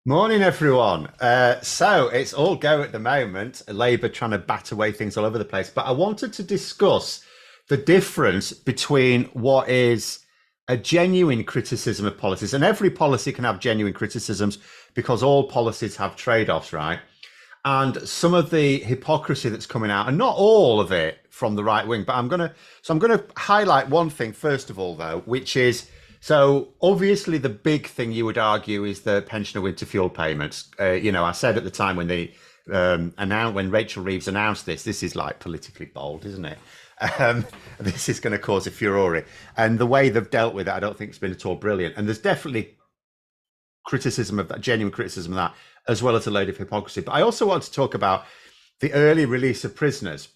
Morning, everyone. So it's all go at the moment. Labour trying to bat away things all over the place. But I wanted to discuss the difference between what is a genuine criticism of policies, and every policy can have genuine criticisms because all policies have trade-offs, right? And some of the hypocrisy that's coming out, and not all of it from the right wing, but I'm gonna highlight one thing first of all, though, which is so obviously the big thing you would argue is the pensioner winter fuel payments. I said at the time when they announced when Rachel Reeves announced this is like politically bold, isn't it? Um, this is going to cause a furore, and the way they've dealt with it, I don't think it's been at all brilliant. And there's definitely criticism of that, genuine criticism of that, as well as a load of hypocrisy. But I also want to talk about the early release of prisoners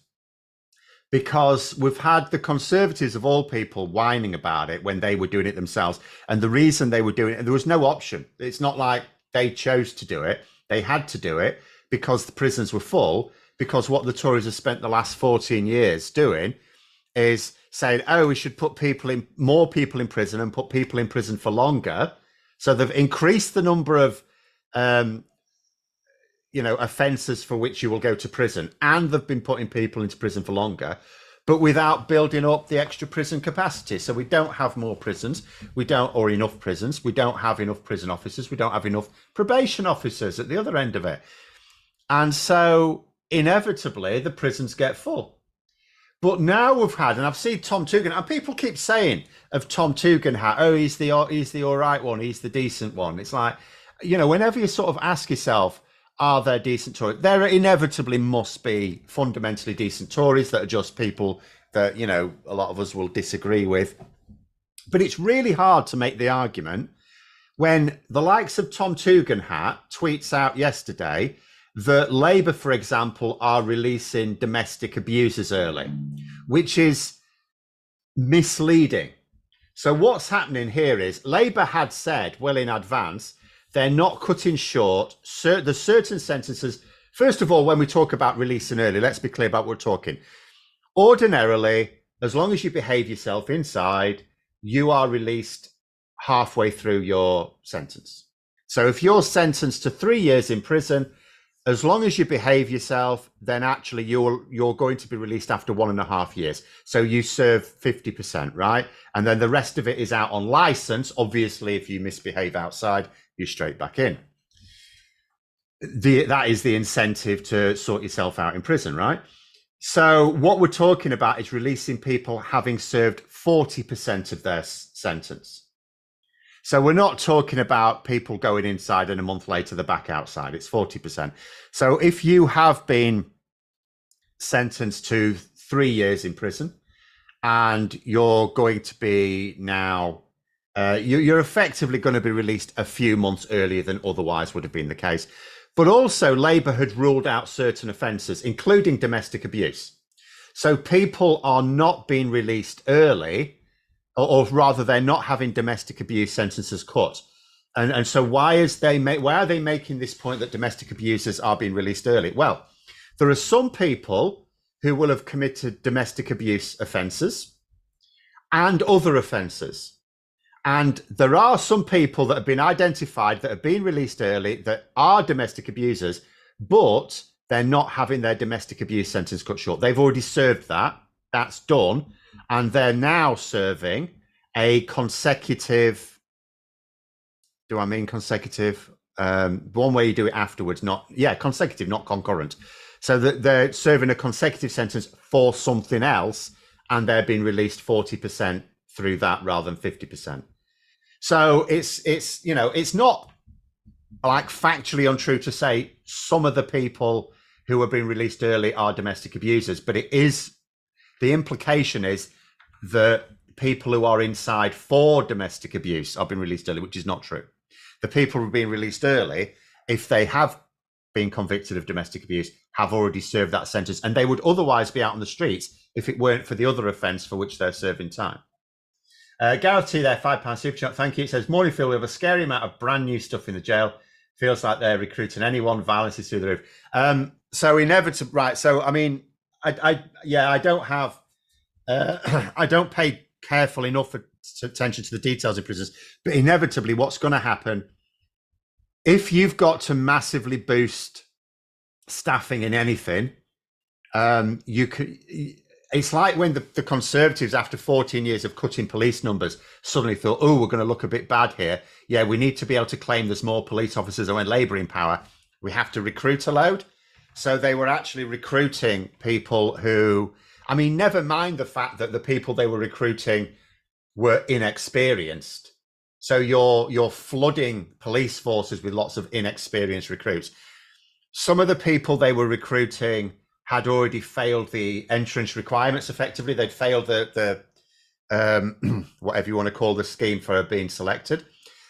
because we've had the Conservatives of all people whining about it when they were doing it themselves. And the reason they were doing it, there was no option. It's not like they chose to do it. They had to do it because the prisons were full, because what the Tories have spent the last 14 years doing is saying, oh, we should put more people in prison and put people in prison for longer. So they've increased the number of offences for which you will go to prison, and they've been putting people into prison for longer, but without building up the extra prison capacity. So we don't have more prisons, or enough prisons. We don't have enough prison officers. We don't have enough probation officers at the other end of it. And so inevitably the prisons get full. But now we've had, and I've seen Tom Tugendhat, and people keep saying of Tom Tugendhat, oh, he's the all right one, he's the decent one. It's like, whenever you sort of ask yourself, are there decent Tories? There inevitably must be fundamentally decent Tories that are just people that, a lot of us will disagree with. But it's really hard to make the argument when the likes of Tom Tugendhat tweets out yesterday that Labour, for example, are releasing domestic abusers early, which is misleading. So what's happening here is Labour had said well in advance they're not cutting short the certain sentences. First of all, when we talk about releasing early, let's be clear about what we're talking. Ordinarily, as long as you behave yourself inside, you are released halfway through your sentence. So if you're sentenced to 3 years in prison, as long as you behave yourself, then actually you're going to be released after 1.5 years. So you serve 50%, right? And then the rest of it is out on license. Obviously, if you misbehave outside, you're straight back in. That is the incentive to sort yourself out in prison, right? So what we're talking about is releasing people having served 40% of their sentence. So we're not talking about people going inside and a month later they're back outside. It's 40%. So if you have been sentenced to 3 years in prison and you're going to be now, you're effectively going to be released a few months earlier than otherwise would have been the case. But also Labour had ruled out certain offences, including domestic abuse. So people are not being released early, or rather they're not having domestic abuse sentences cut. And so why are they making this point that domestic abusers are being released early? Well, there are some people who will have committed domestic abuse offences and other offences. And there are some people that have been identified that have been released early that are domestic abusers, but they're not having their domestic abuse sentence cut short. They've already served that. That's done. And they're now serving a consecutive, do I mean consecutive? One way you do it afterwards, consecutive, not concurrent. So that they're serving a consecutive sentence for something else, and they're being released 40% through that rather than 50%. So it's not like factually untrue to say some of the people who are being released early are domestic abusers, but it is, the implication is that people who are inside for domestic abuse are being released early, which is not true. The people who are being released early, if they have been convicted of domestic abuse, have already served that sentence, and they would otherwise be out on the streets if it weren't for the other offence for which they're serving time. Gareth T there, £5 super chat, thank you. It says, morning Phil, we have a scary amount of brand new stuff in the jail. Feels like they're recruiting anyone, violence is through the roof. So inevitably, right, so I mean, I don't have, I don't pay careful enough attention to the details in prisons, but inevitably what's going to happen if you've got to massively boost staffing in anything, you could. It's like when the Conservatives, after 14 years of cutting police numbers, suddenly thought, oh, we're going to look a bit bad here. Yeah, we need to be able to claim there's more police officers and when Labour in power, we have to recruit a load. So they were actually recruiting people who, I mean, never mind the fact that the people they were recruiting were inexperienced. So you're flooding police forces with lots of inexperienced recruits. Some of the people they were recruiting had already failed the entrance requirements. Effectively, they'd failed the whatever you want to call the scheme for being selected.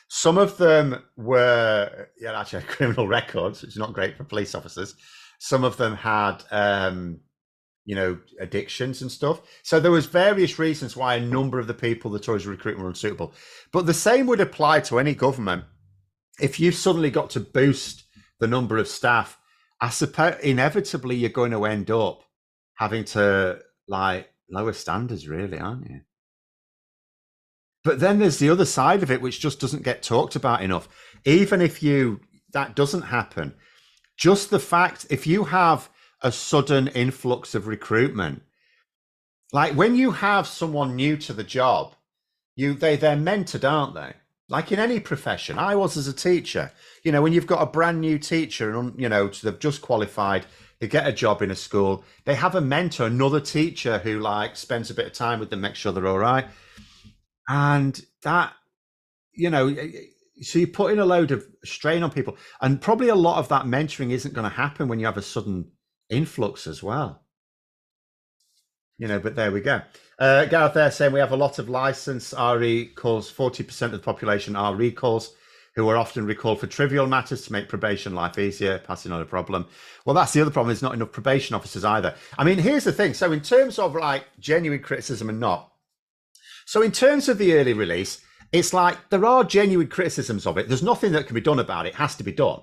Some of them were actually had criminal records, which is not great for police officers. Some of them had addictions and stuff. So there was various reasons why a number of the people the Tories were recruiting were unsuitable. But the same would apply to any government. If you've suddenly got to boost the number of staff, I suppose inevitably you're going to end up having to lower standards, really, aren't you? But then there's the other side of it, which just doesn't get talked about enough. Even if that doesn't happen, just the fact, if you have a sudden influx of recruitment, like when you have someone new to the job, they're mentored, aren't they? Like in any profession. I was as a teacher. When you've got a brand new teacher and they've just qualified, they get a job in a school, they have a mentor, another teacher who spends a bit of time with them, makes sure they're all right. And that, so you're putting a load of strain on people, and probably a lot of that mentoring isn't going to happen when you have a sudden influx as well. But there we go. Gareth there saying we have a lot of licensed RE calls. 40% of the population are recalls, who are often recalled for trivial matters to make probation life easier, passing on a problem. Well, that's the other problem. There's not enough probation officers either. I mean, here's the thing. So in terms of genuine criticism and not, so in terms of the early release, it's there are genuine criticisms of it. There's nothing that can be done about it. It has to be done.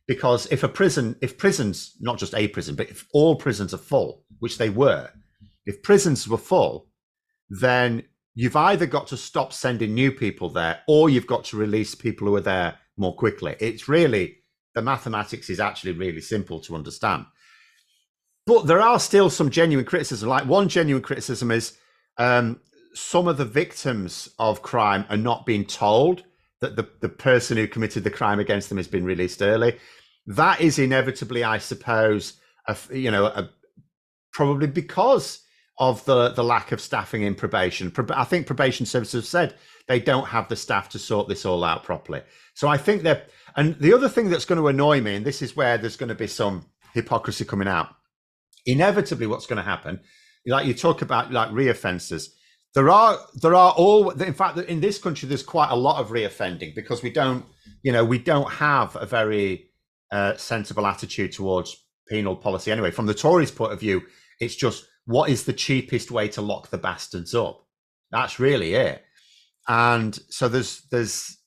Because if prisons, not just a prison, but if all prisons are full, which they were, if prisons were full, then you've either got to stop sending new people there or you've got to release people who are there more quickly. It's really, the mathematics is actually really simple to understand. But there are still some genuine criticism. One genuine criticism is some of the victims of crime are not being told that the person who committed the crime against them has been released early. That is inevitably, I suppose, probably because of the lack of staffing in probation. I think probation services have said they don't have the staff to sort this all out properly. So I think and the other thing that's going to annoy me, and this is where there's going to be some hypocrisy coming out, inevitably what's going to happen, you talk about reoffenders. There are in fact, in this country, there's quite a lot of reoffending because we don't have a very sensible attitude towards penal policy anyway. From the Tories' point of view, it's just, what is the cheapest way to lock the bastards up? That's really it. And so there's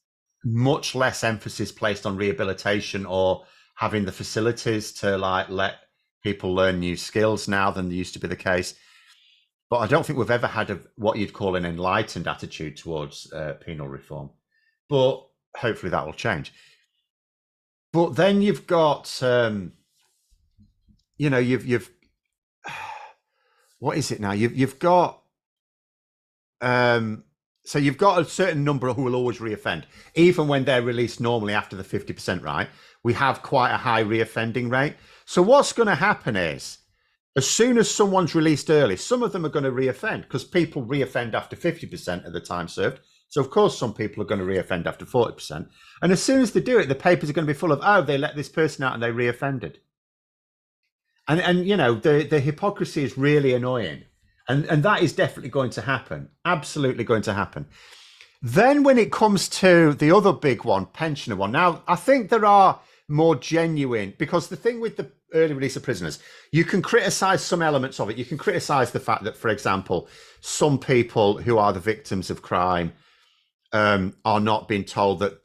much less emphasis placed on rehabilitation or having the facilities to let people learn new skills now than used to be the case. But I don't think we've ever had what you'd call an enlightened attitude towards penal reform. But hopefully that will change. But then you've got, you've what is it now? You've got, so you've got a certain number who will always reoffend, even when they're released normally after the 50%, right? We have quite a high reoffending rate. So what's going to happen is, as soon as someone's released early, some of them are going to reoffend because people reoffend after 50% of the time served. So, of course, some people are going to reoffend after 40%. And as soon as they do it, the papers are going to be full of, oh, they let this person out and they reoffended. And the hypocrisy is really annoying. And that is definitely going to happen. Absolutely going to happen. Then when it comes to the other big one, pensioner one, now, I think there are more genuine, because the thing with the early release of prisoners, you can criticize some elements of it. You can criticize the fact that, for example, some people who are the victims of crime are not being told that,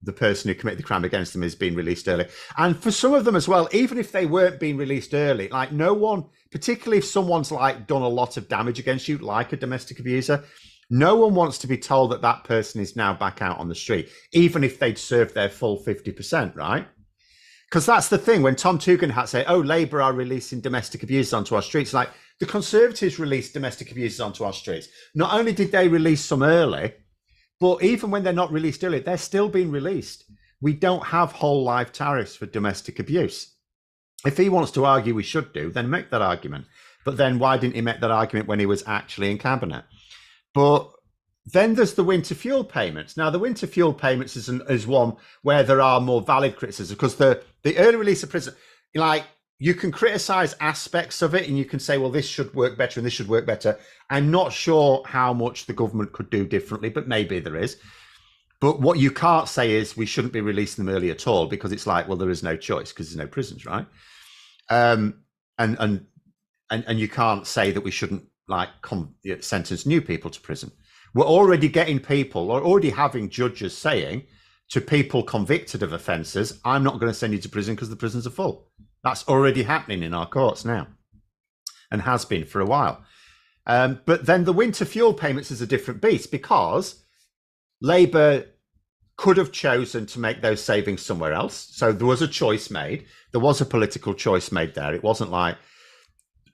the person who committed the crime against them is being released early. And for some of them as well, even if they weren't being released early, no one, particularly if someone's done a lot of damage against you, like a domestic abuser, No one wants to be told that that person is now back out on the street, even if they'd served their full 50%, right? Because that's the thing. When Tom Tugendhat say, oh, Labour are releasing domestic abusers onto our streets, like the Conservatives released domestic abusers onto our streets. Not only did they release some early, but even when they're not released early, they're still being released. We don't have whole life tariffs for domestic abuse. If he wants to argue we should do, then make that argument. But then why didn't he make that argument when he was actually in cabinet? But then there's the winter fuel payments. Now, the winter fuel payments is one where there are more valid criticisms, because the early release of prison, like, you can criticize aspects of it and you can say, well, this should work better and this should work better. I'm not sure how much the government could do differently, but maybe there is. But what you can't say is we shouldn't be releasing them early at all, because it's like, well, there is no choice because there's no prisons, right? And you can't say that we shouldn't like sentence new people to prison. We're already getting people, or already having judges saying to people convicted of offences, I'm not going to send you to prison because the prisons are full. That's already happening in our courts now, and has been for a while. But then the winter fuel payments is a different beast, because Labour could have chosen to make those savings somewhere else. So there was a choice made. There was a political choice made there. It wasn't like,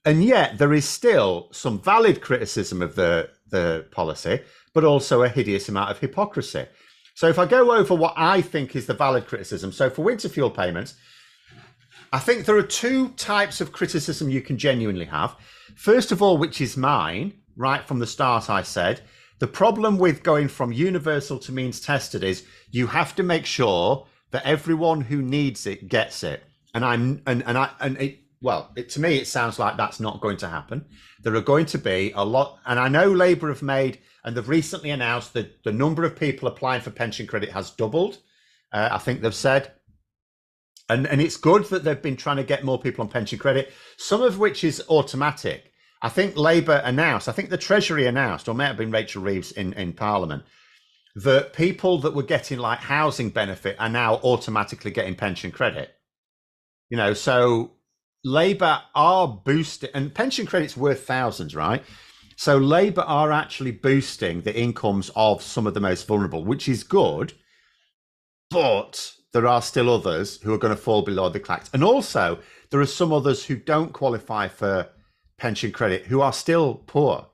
and yet there is still some valid criticism of the policy, but also a hideous amount of hypocrisy. So if I go over what I think is the valid criticism, so for winter fuel payments, I think there are two types of criticism you can genuinely have. First of all, which is mine, right from the start, I said, the problem with going from universal to means tested is you have to make sure that everyone who needs it gets it. To me, it sounds like that's not going to happen. There are going to be a lot, and I know Labour have made, and they've recently announced that the number of people applying for pension credit has doubled. I think they've said, and it's good that they've been trying to get more people on pension credit, some of which is automatic. I think Labour announced, I think the Treasury announced, or it may have been Rachel Reeves in Parliament, that people that were getting like housing benefit are now automatically getting pension credit. You know, so Labour are boosting, and pension credit's worth thousands, right? So Labour are actually boosting the incomes of some of the most vulnerable, which is good, but there are still others who are going to fall below the cracks. And also, there are some others who don't qualify for pension credit who are still poor,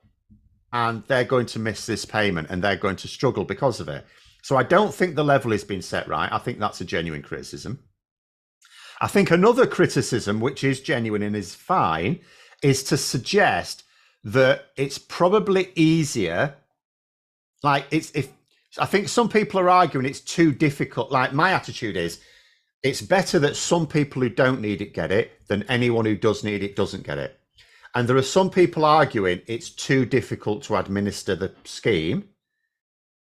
and they're going to miss this payment and they're going to struggle because of it. So I don't think the level has been set right. I think that's a genuine criticism. I think another criticism, which is genuine and is fine, is to suggest that it's probably easier. Like I think some people are arguing it's too difficult. Like, my attitude is, it's better that some people who don't need it get it than anyone who does need it doesn't get it. And there are some people arguing it's too difficult to administer the scheme.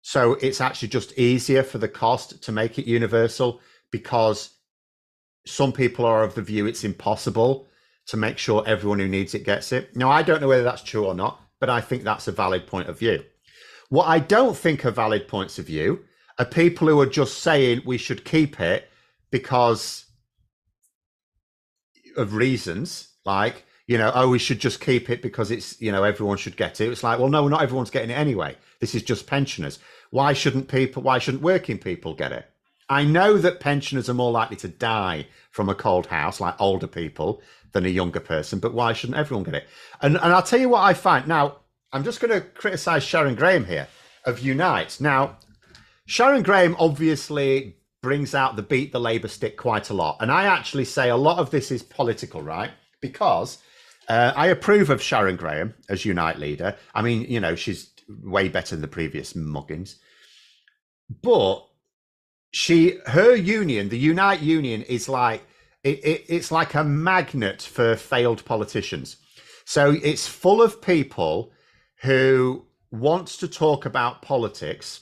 So it's actually just easier for the cost to make it universal, because some people are of the view it's impossible to make sure everyone who needs it gets it. Now, I don't know whether that's true or not, but I think that's a valid point of view. What I don't think are valid points of view are people who are just saying we should keep it because of reasons like, we should just keep it because it's, everyone should get it. It's like, well, no, not everyone's getting it anyway. This is just pensioners. Why shouldn't working people get it? I know that pensioners are more likely to die from a cold house, like older people, than a younger person, but why shouldn't everyone get it? And I'll tell you what I find. Now, I'm just going to criticize Sharon Graham here of Unite. Now, Sharon Graham obviously brings out the beat the Labour stick quite a lot. And I actually say a lot of this is political, right? Because I approve of Sharon Graham as Unite leader. I mean, she's way better than the previous muggins. But her union, the Unite union, is like, it's like a magnet for failed politicians. So it's full of people who wants to talk about politics,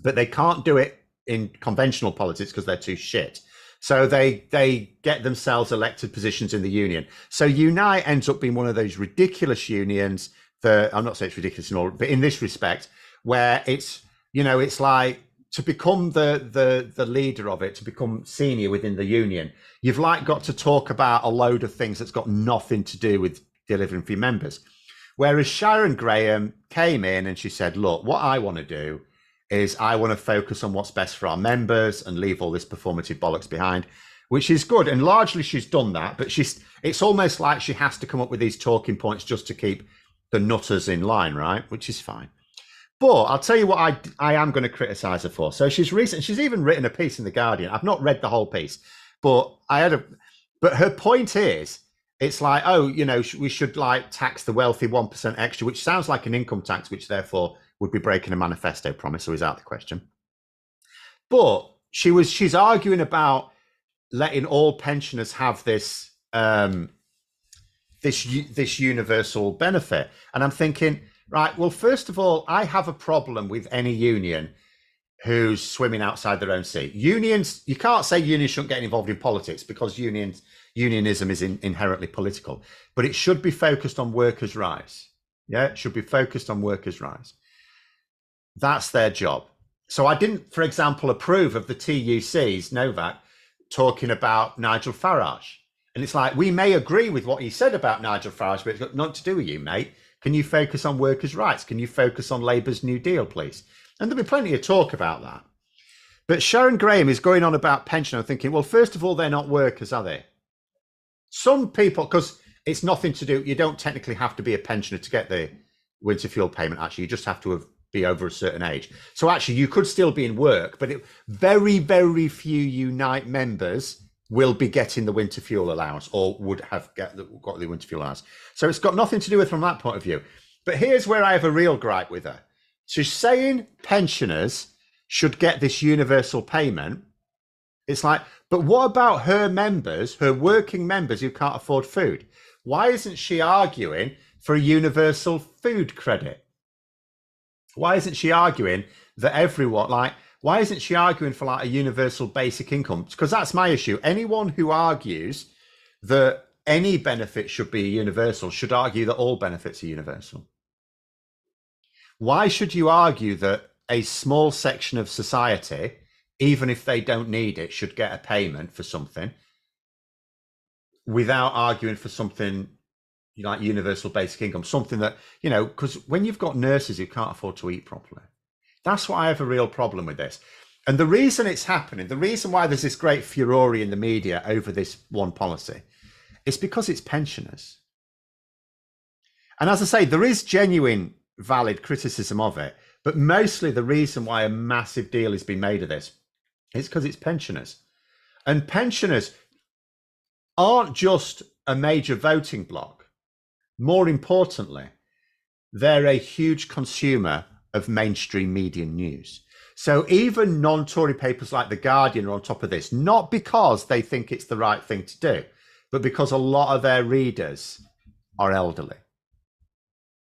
but they can't do it in conventional politics because they're too shit. So they get themselves elected positions in the union. So Unite ends up being one of those ridiculous unions that, I'm not saying it's ridiculous in all, but in this respect, where it's, it's like, to become the leader of it, to become senior within the union, you've like got to talk about a load of things that's got nothing to do with delivering for your members. Whereas Sharon Graham came in and she said, look, what I want to do is I want to focus on what's best for our members and leave all this performative bollocks behind, which is good. And largely she's done that, but it's almost like she has to come up with these talking points just to keep the nutters in line, right? Which is fine. But I'll tell you what I am going to criticize her for. So she's even written a piece in The Guardian. I've not read the whole piece, but but her point is, it's like, oh, we should like tax the wealthy 1% extra, which sounds like an income tax, which therefore would be breaking a manifesto promise, so is out the question. But she's arguing about letting all pensioners have this this universal benefit. And I'm thinking, right, well, first of all, I have a problem with any union who's swimming outside their own sea. Unions, you can't say unions shouldn't get involved in politics because unionism is inherently political, but it should be focused on workers' rights. Yeah, it should be focused on workers' rights. That's their job. So I didn't, for example, approve of the TUC's Novak talking about Nigel Farage. And it's like, we may agree with what he said about Nigel Farage, but it's got nothing to do with you, mate. Can you focus on workers' rights? Can you focus on Labour's New Deal, please? And there'll be plenty of talk about that. But Sharon Graham is going on about pension. I'm thinking, well, first of all, they're not workers, are they? Some people, because it's nothing to do, you don't technically have to be a pensioner to get the winter fuel payment, actually. You just have to be over a certain age. So actually, you could still be in work, but very, very few Unite members will be getting the winter fuel allowance or would have got the winter fuel allowance. So it's got nothing to do with from that point of view. But here's where I have a real gripe with her. She's saying pensioners should get this universal payment. It's like, but what about her members, her working members who can't afford food? Why isn't she arguing for a universal food credit? Why isn't she arguing that everyone, why isn't she arguing for like a universal basic income? Because that's my issue. Anyone who argues that any benefit should be universal should argue that all benefits are universal. Why should you argue that a small section of society, even if they don't need it, should get a payment for something without arguing for something like universal basic income? Something that, because when you've got nurses who can't afford to eat properly, that's why I have a real problem with this. And the reason it's happening, the reason why there's this great furore in the media over this one policy, is because it's pensioners. And as I say, there is genuine, valid criticism of it, but mostly the reason why a massive deal has been made of this is because it's pensioners. And pensioners aren't just a major voting bloc. More importantly, they're a huge consumer of mainstream media news. So even non-Tory papers like The Guardian are on top of this, not because they think it's the right thing to do, but because a lot of their readers are elderly.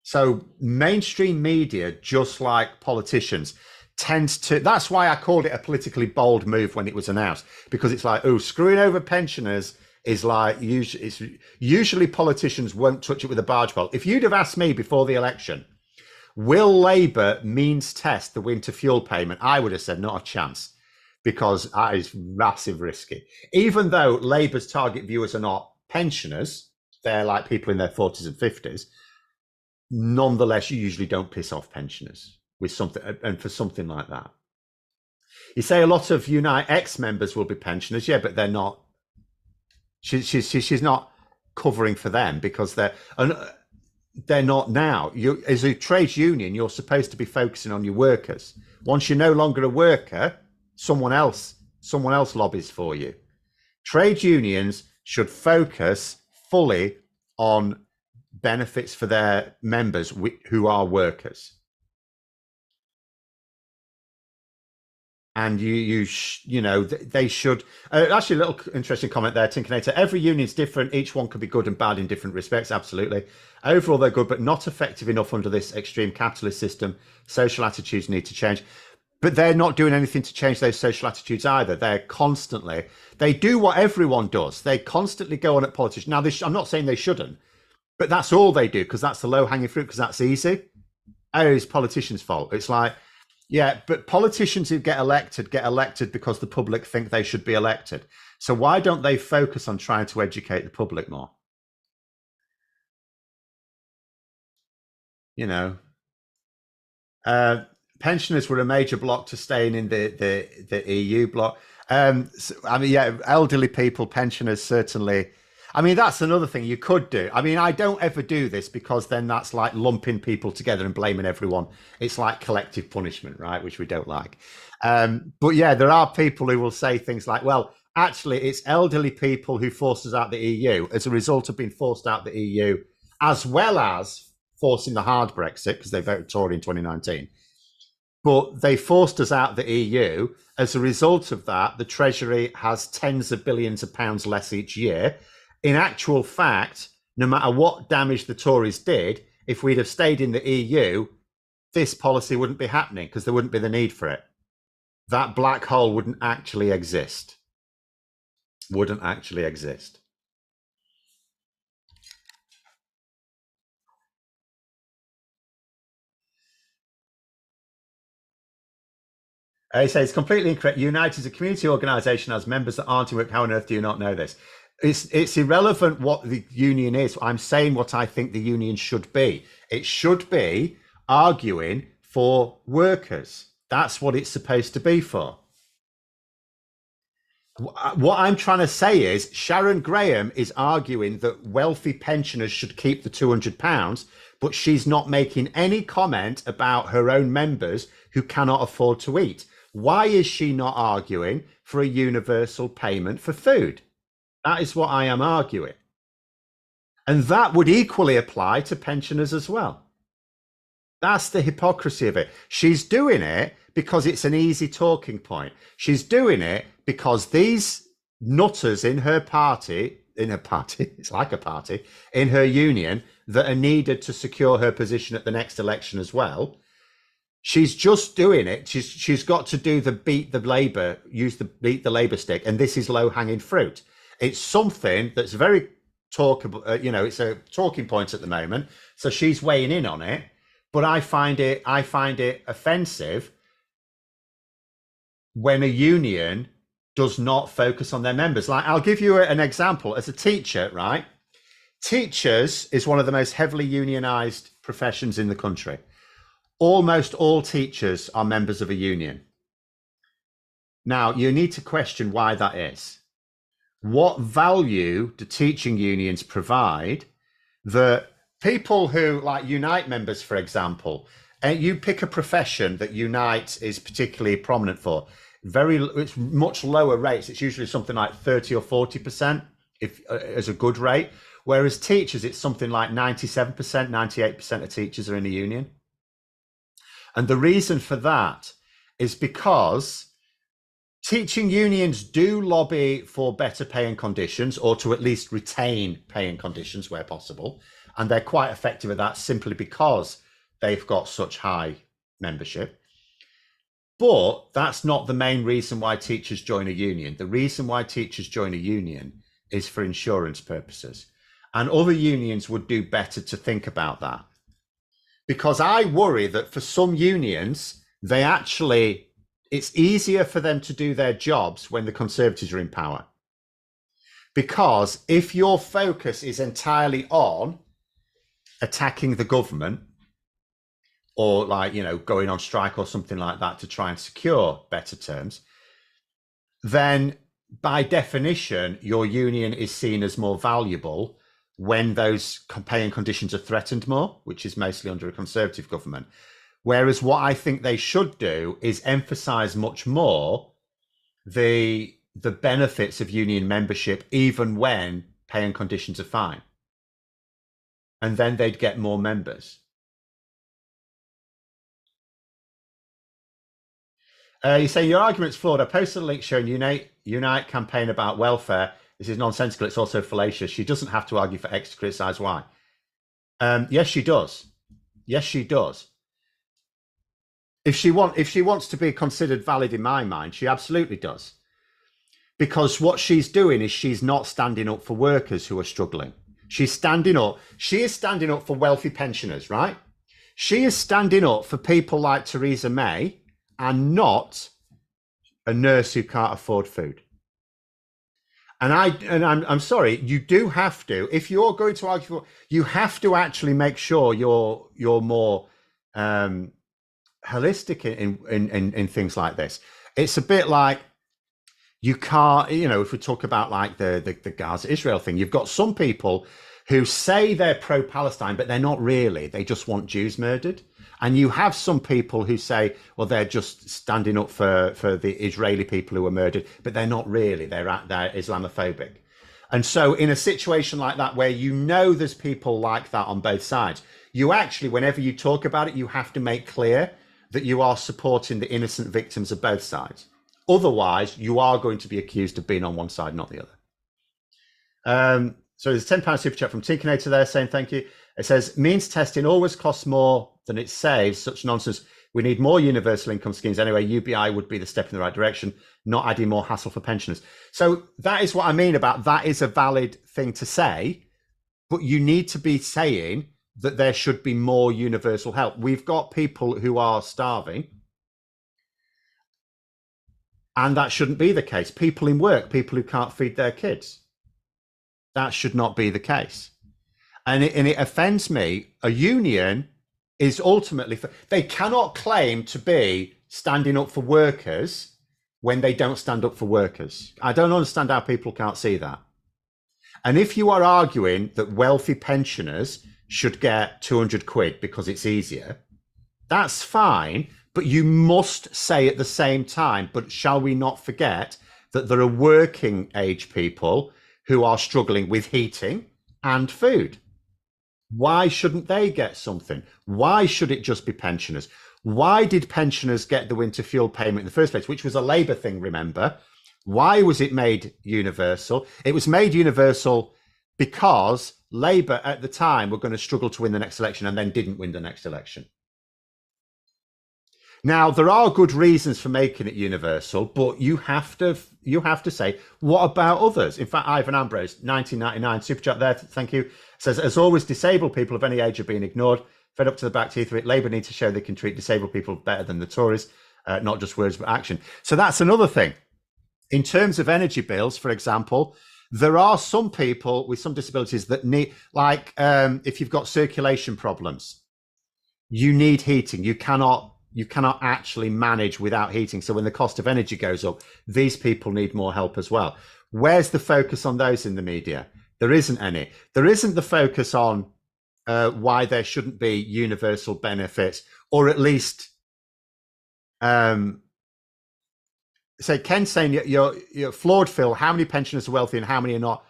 So mainstream media, just like politicians, tends to, that's why I called it a politically bold move when it was announced, because it's like, oh, screwing over pensioners is like, usually politicians won't touch it with a barge pole. If you'd have asked me before the election, will Labour means test the winter fuel payment, I would have said not a chance, because that is massive risky. Even though Labour's target viewers are not pensioners, they're like people in their 40s and 50s, nonetheless, you usually don't piss off pensioners with something, and for something like that. You say a lot of Unite ex-members will be pensioners, yeah, but they're not. She's not covering for them because they're not now. You, as a trades union, you're supposed to be focusing on your workers. Once you're no longer a worker, someone else lobbies for you. Trade unions should focus fully on benefits for their members who are workers. And they should. Actually, a little interesting comment there, Tinkinator. Every union's different. Each one could be good and bad in different respects. Absolutely. Overall, they're good, but not effective enough under this extreme capitalist system. Social attitudes need to change. But they're not doing anything to change those social attitudes either. They do what everyone does. They constantly go on at politicians. Now, I'm not saying they shouldn't, but that's all they do because that's the low-hanging fruit, because that's easy. Oh, it's politicians' fault. It's like, yeah, but politicians who get elected because the public think they should be elected. So why don't they focus on trying to educate the public more? You know, pensioners were a major block to staying in the EU bloc. I mean, yeah, elderly people, pensioners certainly. I mean, that's another thing you could do. I mean, I don't ever do this because then that's like lumping people together and blaming everyone. It's like collective punishment, right? Which we don't like. But yeah, there are people who will say things like, well, actually, it's elderly people who forced us out the EU as a result of being forced out the EU, as well as forcing the hard Brexit because they voted Tory in 2019. But they forced us out the EU. As a result of that, the Treasury has tens of billions of pounds less each year. In actual fact, no matter what damage the Tories did, if we'd have stayed in the EU, this policy wouldn't be happening because there wouldn't be the need for it. That black hole wouldn't actually exist. Wouldn't actually exist. He says it's completely incorrect. Unite is a community organisation has members that aren't in work. How on earth do you not know this? It's irrelevant what the union is. I'm saying what I think the union should be. It should be arguing for workers. That's what it's supposed to be for. What I'm trying to say is Sharon Graham is arguing that wealthy pensioners should keep the £200, but she's not making any comment about her own members who cannot afford to eat. Why is she not arguing for a universal payment for food? That is what I am arguing. And that would equally apply to pensioners as well. That's the hypocrisy of it. She's doing it because it's an easy talking point. She's doing it because these nutters in her party, it's like a party, in her union that are needed to secure her position at the next election as well. She's just doing it. She's got to do the beat the Labour stick, and this is low hanging fruit. It's something that's very talkable. It's a talking point at the moment. So she's weighing in on it, but I find it offensive when a union does not focus on their members. Like, I'll give you an example. As a teacher, right? Teachers is one of the most heavily unionized professions in the country. Almost all teachers are members of a union. Now, you need to question why that is. What value do teaching unions provide that people who, like Unite members, for example, and you pick a profession that Unite is particularly prominent for, it's much lower rates. It's usually something like 30 or 40% as a good rate. Whereas teachers, it's something like 97%, 98% of teachers are in a union. And the reason for that is because teaching unions do lobby for better pay and conditions, or to at least retain pay and conditions where possible. And they're quite effective at that simply because they've got such high membership. But that's not the main reason why teachers join a union. The reason why teachers join a union is for insurance purposes. And other unions would do better to think about that. Because I worry that for some unions, it's easier for them to do their jobs when the Conservatives are in power. Because if your focus is entirely on attacking the government, or going on strike or something like that to try and secure better terms, then by definition, your union is seen as more valuable when those pay and conditions are threatened more, which is mostly under a Conservative government. Whereas what I think they should do is emphasize much more the benefits of union membership, even when pay and conditions are fine. And then they'd get more members. You say your argument's flawed. I posted a link showing Unite campaign about welfare. This is nonsensical. It's also fallacious. She doesn't have to argue for X to criticise Y. Yes, she does. Yes, she does. If she wants to be considered valid in my mind, she absolutely does. Because what she's doing is she's not standing up for workers who are struggling. She is standing up for wealthy pensioners, right? She is standing up for people like Theresa May and not a nurse who can't afford food. I'm sorry, you do have to, if you're going to argue for, you have to actually make sure you're more holistic in things like this. It's a bit like, you can't, if we talk about like the Gaza Israel thing, you've got some people who say they're pro-Palestine, but they're not really. They just want Jews murdered. And you have some people who say, well, they're just standing up for the Israeli people who were murdered, but they're not really. They're Islamophobic. And so in a situation like that, where there's people like that on both sides, you actually, whenever you talk about it, you have to make clear that you are supporting the innocent victims of both sides. Otherwise, you are going to be accused of being on one side, not the other. So there's a £10 super chat from Tinkinator there saying thank you. It says, means testing always costs more than it saves. Such nonsense. We need more universal income schemes anyway. UBI would be the step in the right direction, not adding more hassle for pensioners. So that is what I mean about that is a valid thing to say, but you need to be saying that there should be more universal help. We've got people who are starving, and that shouldn't be the case. People in work, people who can't feed their kids. That should not be the case. And it offends me. A union is ultimately, they cannot claim to be standing up for workers when they don't stand up for workers. I don't understand how people can't see that. And if you are arguing that wealthy pensioners should get 200 quid because it's easier, that's fine, but you must say at the same time, but shall we not forget that there are working age people who are struggling with heating and food? Why shouldn't they get something? Why should it just be pensioners? Why did pensioners get the winter fuel payment in the first place, which was a Labour thing, remember? Why was it made universal? It was made universal because Labour at the time were going to struggle to win the next election and then didn't win the next election. Now, there are good reasons for making it universal, but you have to say, what about others? In fact, Ivan Ambrose, 1999, super chat there, thank you, says, as always, disabled people of any age are being ignored, fed up to the back teeth of it. Labour need to show they can treat disabled people better than the Tories, not just words, but action. So that's another thing. In terms of energy bills, for example, there are some people with some disabilities that need, like if you've got circulation problems, you need heating. You cannot actually manage without heating. So when the cost of energy goes up, these people need more help as well. Where's the focus on those in the media? There isn't any. There isn't the focus on why there shouldn't be universal benefits, or at least say Ken saying you're flawed, Phil. How many pensioners are wealthy and how many are not?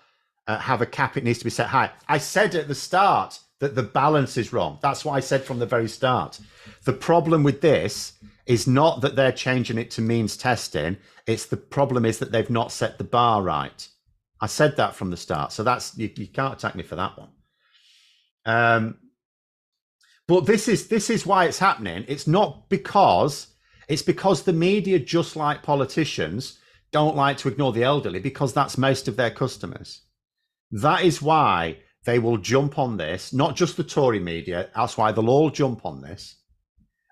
Have a cap. It needs to be set high. I said at the start that the balance is wrong. That's what I said from the very start. The problem with this is not that they're changing it to means testing. It's the problem is that they've not set the bar right. I said that from the start. So that's you can't attack me for that one. But this is why it's happening. It's not because the media, just like politicians, don't like to ignore the elderly because that's most of their customers. That is why they will jump on this, not just the Tory media. That's why they'll all jump on this.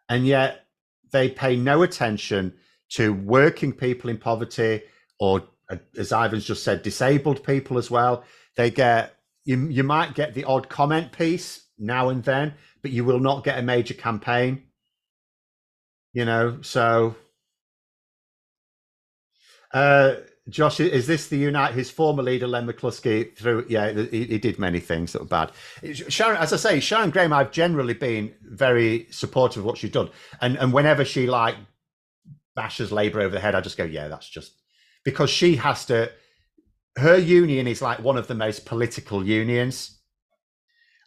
And yet they pay no attention to working people in poverty or, as Ivan's just said, disabled people as well. They get, you might get the odd comment piece now and then, but you will not get a major campaign. So Josh, is this the Unite? His former leader, Len McCluskey, through? Yeah, he did many things that were bad. Sharon, as I say, Sharon Graham, I've generally been very supportive of what she's done, and whenever she bashes Labour over the head, I just go, yeah, that's just because she has to. Her union is like one of the most political unions,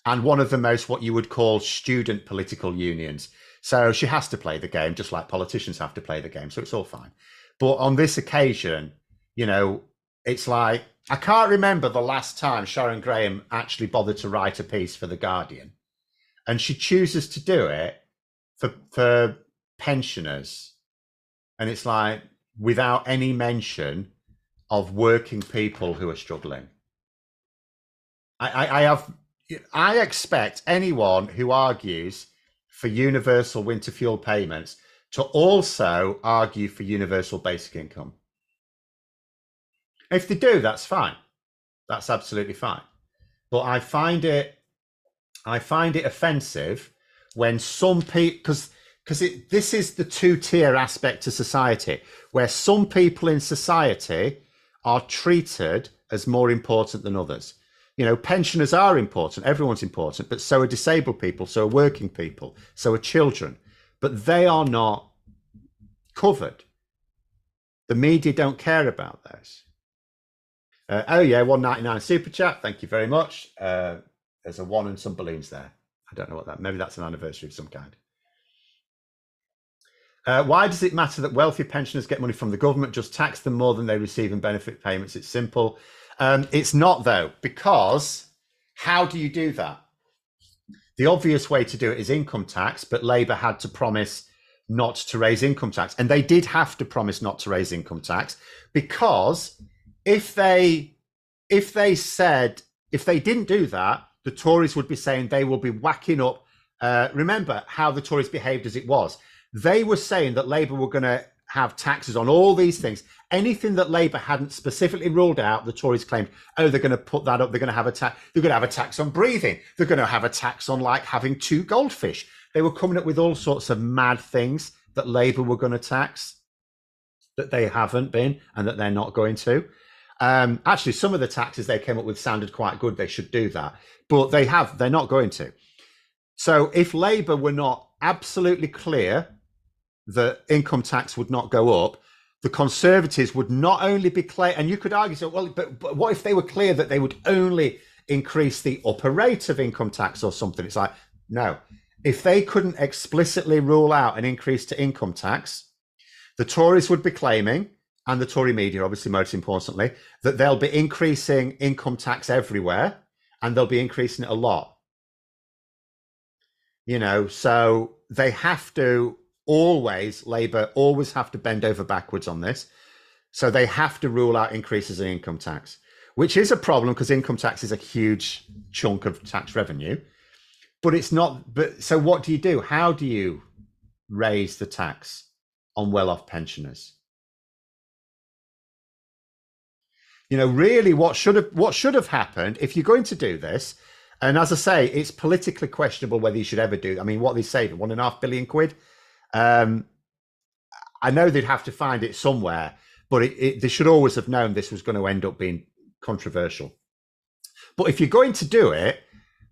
and one of the most what you would call student political unions. So she has to play the game, just like politicians have to play the game. So it's all fine. But on this occasion, it's like, I can't remember the last time Sharon Graham actually bothered to write a piece for The Guardian. And she chooses to do it for pensioners. And it's like, without any mention of working people who are struggling. I expect anyone who argues for universal winter fuel payments to also argue for universal basic income. If they do, that's fine. That's absolutely fine. But I find it offensive when some people, because this is the two-tier aspect to society, where some people in society are treated as more important than others. You know, pensioners are important, everyone's important, but so are disabled people, so are working people, so are children, but they are not covered. The media don't care about those. Oh yeah, 199 super chat. Thank you very much. There's a one and some balloons there. I don't know what that. Maybe that's an anniversary of some kind. Why does it matter that wealthy pensioners get money from the government? Just tax them more than they receive in benefit payments. It's simple. It's not though, because how do you do that? The obvious way to do it is income tax, but Labour had to promise not to raise income tax, and they did have to promise not to raise income tax, because if they didn't do that, the Tories would be saying they will be whacking up. Remember how the Tories behaved as it was. They were saying that Labour were going to have taxes on all these things. Anything that Labour hadn't specifically ruled out, the Tories claimed, oh, they're going to put that up. They're going to have a tax. They're going to have a tax on breathing. They're going to have a tax on like having 2 goldfish. They were coming up with all sorts of mad things that Labour were going to tax that they haven't been and that they're not going to. Actually, some of the taxes they came up with sounded quite good. They should do that, but they're not going to. So if Labour were not absolutely clear that income tax would not go up, the Conservatives would not only be clear, and you could argue, so, well, but what if they were clear that they would only increase the upper rate of income tax or something? It's like, no. If they couldn't explicitly rule out an increase to income tax, the Tories would be claiming, and the Tory media, obviously most importantly, that they'll be increasing income tax everywhere, and they'll be increasing it a lot. You know, so they have to Labour always have to bend over backwards on this. So they have to rule out increases in income tax, which is a problem because income tax is a huge chunk of tax revenue. But it's not. But so what do you do? How do you raise the tax on well-off pensioners? You know, really, what should have happened if you're going to do this? And as I say, it's politically questionable whether you should ever do. I mean, what they saved, £1.5 billion. I know they'd have to find it somewhere, but they should always have known this was going to end up being controversial. But if you're going to do it,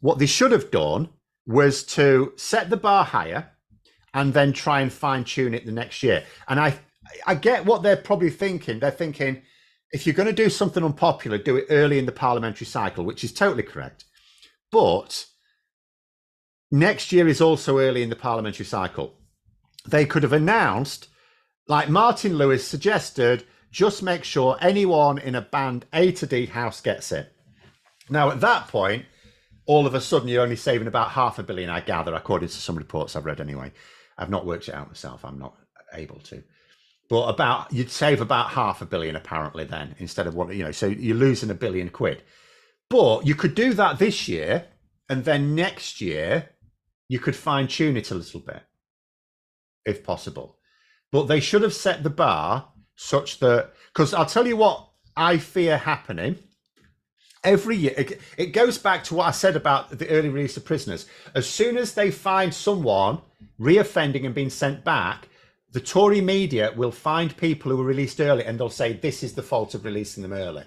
what they should have done was to set the bar higher and then try and fine tune it the next year. And I get what they're probably thinking. They're thinking, if you're going to do something unpopular, do it early in the parliamentary cycle, which is totally correct. But next year is also early in the parliamentary cycle. They could have announced, like Martin Lewis suggested, just make sure anyone in a band A to D house gets it. Now, at that point, all of a sudden, you're only saving about £500 million, I gather, according to some reports I've read anyway. I've not worked it out myself. I'm not able to. But you'd save about £500 million apparently then, instead of what, you know, so you're losing £1 billion. But you could do that this year, and then next year, you could fine tune it a little bit, if possible. But they should have set the bar such that, because I'll tell you what I fear happening. Every year, it goes back to what I said about the early release of prisoners. As soon as they find someone reoffending and being sent back, the Tory media will find people who were released early and they'll say, this is the fault of releasing them early.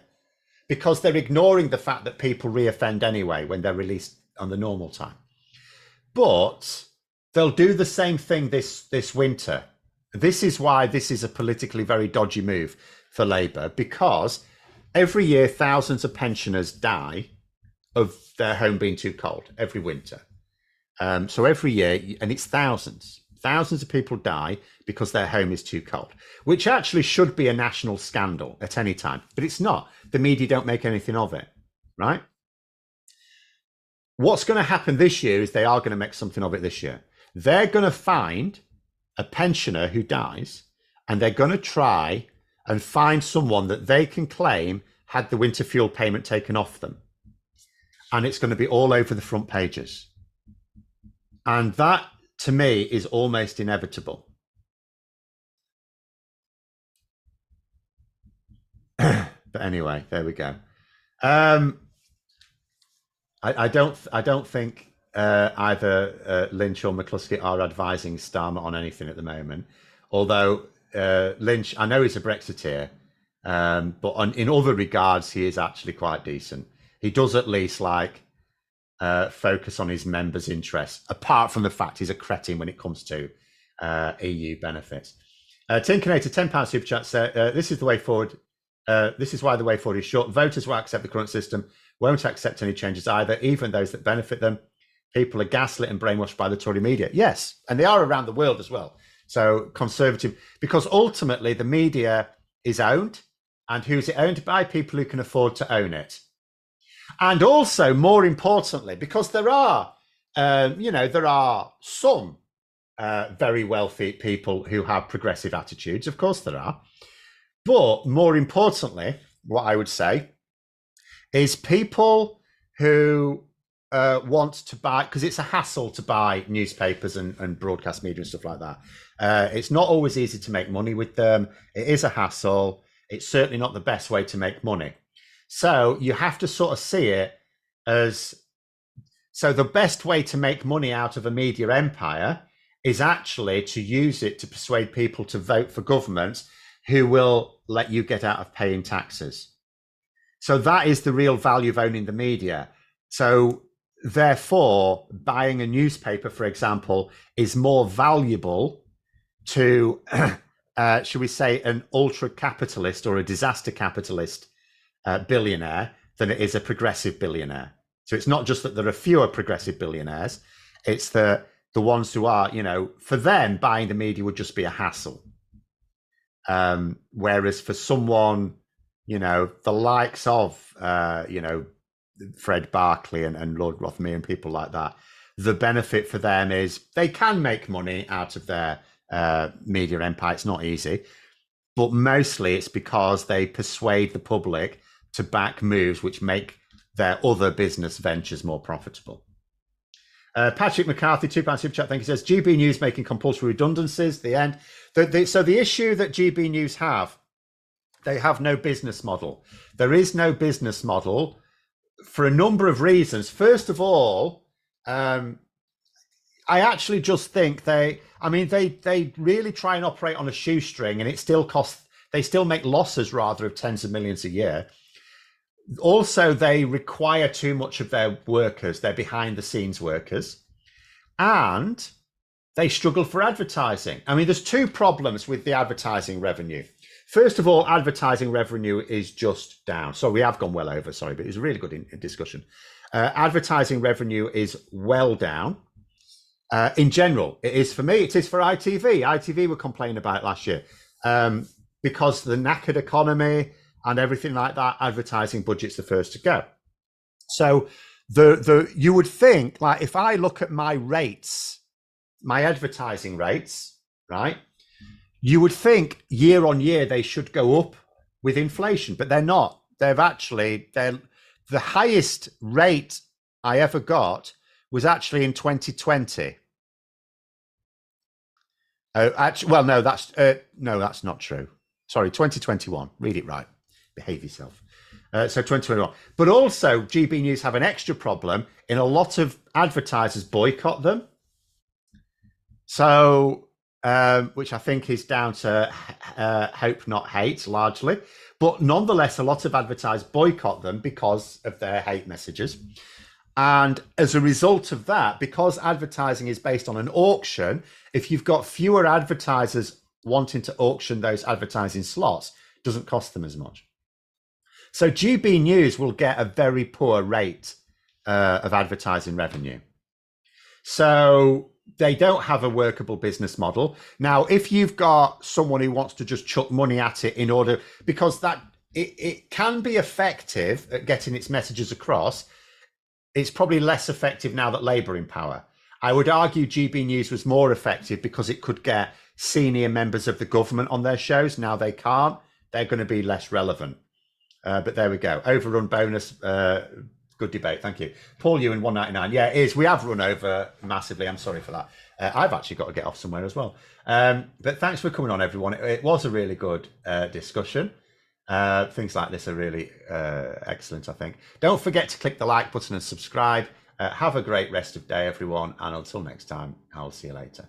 Because they're ignoring the fact that people reoffend anyway when they're released on the normal time. But they'll do the same thing this winter. This is why this is a politically very dodgy move for Labour, because every year thousands of pensioners die of their home being too cold every winter. So every year, and it's thousands of people die because their home is too cold, which actually should be a national scandal at any time, but it's not. The media don't make anything of it, right? What's going to happen this year is they are going to make something of it this year. They're going to find a pensioner who dies, and they're going to try and find someone that they can claim had the winter fuel payment taken off them. And it's going to be all over the front pages. And that, to me, is almost inevitable. But anyway, there we go. I don't think either Lynch or McCluskey are advising Starmer on anything at the moment. Although Lynch, I know he's a Brexiteer, but in other regards, he is actually quite decent. He does at least focus on his members' interests, apart from the fact he's a cretin when it comes to EU benefits. Tinkinator, £10 super chat says, this is the way forward. This is why the way forward is short. Voters will accept the current system, won't accept any changes either, even those that benefit them. People are gaslit and brainwashed by the Tory media. Yes, and they are around the world as well. So conservative, because ultimately the media is owned, and who's it owned by? People who can afford to own it. And also, more importantly, because there are some very wealthy people who have progressive attitudes. Of course there are. But more importantly, what I would say is people who want to buy, because it's a hassle to buy newspapers and broadcast media and stuff like that. It's not always easy to make money with them. It is a hassle. It's certainly not the best way to make money. So you have to sort of see it as, so the best way to make money out of a media empire is actually to use it to persuade people to vote for governments who will let you get out of paying taxes. So that is the real value of owning the media. So therefore, buying a newspaper, for example, is more valuable to, should we say, an ultra-capitalist or a disaster capitalist billionaire than it is a progressive billionaire. So it's not just that there are fewer progressive billionaires, it's the ones who are, for them, buying the media would just be a hassle. Whereas for someone, the likes of, Fred Barkley and Lord Rothermere and people like that, the benefit for them is they can make money out of their media empire. It's not easy, but mostly it's because they persuade the public to back moves which make their other business ventures more profitable. Patrick McCarthy, £2 super chat, thank you, says, GB News making compulsory redundancies, the end. So the issue that GB News have, they have no business model. There is no business model for a number of reasons. First of all, I actually just think they really try and operate on a shoestring, and it still costs, they still make losses rather of tens of millions a year. Also, they require too much of their workers, their behind the scenes workers, and they struggle for advertising. There's two problems with the advertising revenue. First of all, advertising revenue is just down. So we have gone well over, sorry, but it was a really good discussion. Advertising revenue is well down. In general, it is for me, it is for ITV. ITV were complaining about it last year because the knackered economy and everything like that, advertising budget's the first to go. So you would think, like, if I look at my rates, my advertising rates, right, you would think year on year they should go up with inflation, but they're not. They're the highest rate I ever got was actually in 2020. No, that's not true. Sorry, 2021. Read it right. Behave yourself. So 2021. But also, GB News have an extra problem in a lot of advertisers boycott them. So, which I think is down to hope, not hate, largely. But nonetheless, a lot of advertisers boycott them because of their hate messages. And as a result of that, because advertising is based on an auction, if you've got fewer advertisers wanting to auction those advertising slots, it doesn't cost them as much. So GB News will get a very poor rate of advertising revenue. So they don't have a workable business model. Now, if you've got someone who wants to just chuck money at it in order, because it can be effective at getting its messages across, it's probably less effective now that Labour are in power. I would argue GB News was more effective because it could get senior members of the government on their shows. Now they can't. They're going to be less relevant. But there we go. Overrun bonus. Good debate. Thank you. Paul Ewan, 199. Yeah, it is. We have run over massively. I'm sorry for that. I've actually got to get off somewhere as well. But thanks for coming on, everyone. It was a really good discussion. Things like this are really excellent, I think. Don't forget to click the like button and subscribe. Have a great rest of day, everyone. And until next time, I'll see you later.